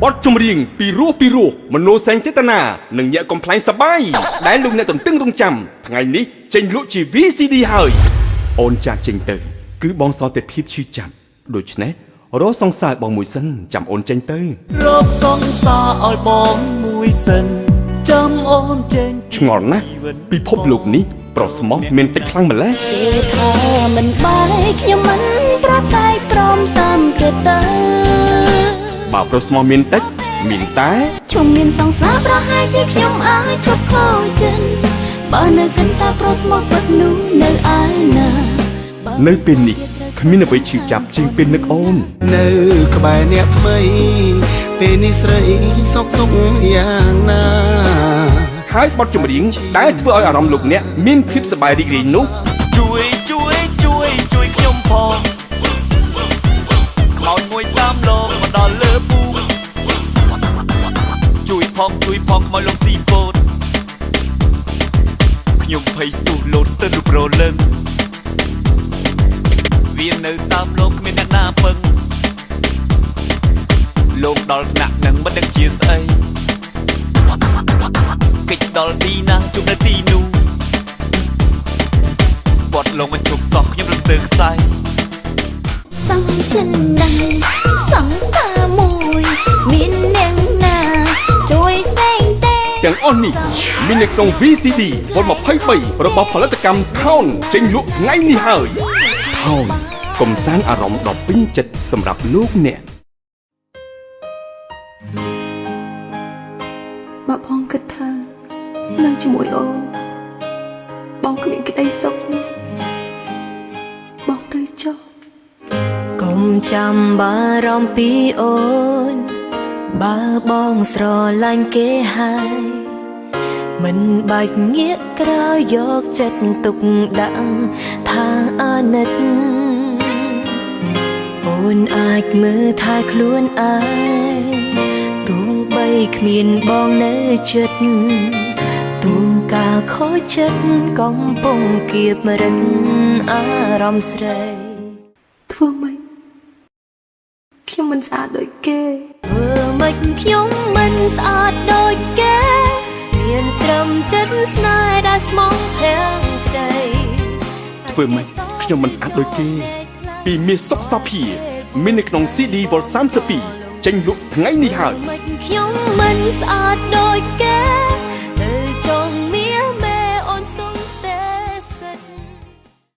បទចម្រៀងពីរោះមនោសញ្ចេតនានិងញាក់កំ pl ែងសបាយដែលលោកអ្នកទន្ទឹងរង់ចាំថ្ងៃនេះចេញលក់ជា VCD ហើយអូនចាក់ចេញទៅគឺបងសល់តែភាពឈឺចាប់ដូច្នេះរកសង្សារបងមួយសិនចាំអូនចេញទៅរកសង្សារឲ្យបងមួយសិនចាំអូនចេញឆ្ងល់ណាស់ពិភពលោកនេះប្រុសស្មោះមានតិចខ្លាំងម្ល៉េះគេថាមិនបាយខ្ញុំមិនប្រកាយព្រមតាមគេទៅបើប្រុសស្មោះមានតិចមានតែខ្ញុំមានសង្សារប្រហែលជាខ្ញុំអាចឈប់ខូចចិត្តបើនៅគិតតែប្រុសស្មោះគាត់នោះនៅឯណានៅពេលនេះគ្មានអ្វីឈឺចាប់ជាងពេលនឹកអូននៅក្បែរអ្នកថ្មីពេលនេះស្រីសុខទុក្ខយ៉ាងណាហើយបទចម្រៀងដែលធ្វើឲ្យអារម្មណ៍លោកអ្នកមានភាពសប្បាយរីករាយនោះជួយខ្ញុំផងខ្មោចមួយតាមលោកមកដល់លើពូជួយផងខ្មោចលោកស៊ីពតខ្ញុំភ័យស្ទុះលោតស្ទើររូបរលឹងវានៅតាមលោកគ្មានអ្នកណាពឹងលោកដល់ថ្នាក់នឹងមិនដឹងជាស្អីកិច្ចដល់ទីណាជួបនៅទីនោះបត់លងមិនជប់សោះខ្ញុំរស្ទើរខ្សែសង្ចិនដែរសង្សារមួយមានអ្នកណាជួយសេងទេទាំងអស់នេះមាននៅក្នុង VCD វត្ត23របស់ផលិតកម្ម Town ចេញលក់ថ្ងៃនេះហើយ Town កំសាន្តអារម្មណ៍ដ៏ពេញចិត្តសម្រាប់លោកអ្នកបើបងគិតថានៅជាមួយអូនបងគ្មានក្តីសុខបងទៅចុះកុំចាំបារម្ភពីអូនបើបងស្រឡាញ់គេហើយមិនបាច់ងាកក្រោយយកចិត្តទុកដាក់ថាអាណិតអូនអាចមើលថាខ្លួនឯងទោះបីគ្មានបងនៅចិត្តទូងការខូចចិត្តកំពុងគៀបរិទ្ធអារម្មណ៍ស្រីធ្វើម៉េចខ្ញុំមិនស្អាតដូចគេធ្វើម៉េចខ្ញុំមិនស្អាតដូចគេមានត្រឹមចិត្តស្នេហ៍ដែលស្មោះទាំងក្តីធ្វើម៉េចខ្ញុំមិនស្អាតដូចគេពីមាសសុកសាភាមាននៅក្នុង CD វ៉ុល32ចេញលក់ថ្ងៃនេះហើយខ្ញុំមិនស្អាតដូចគេ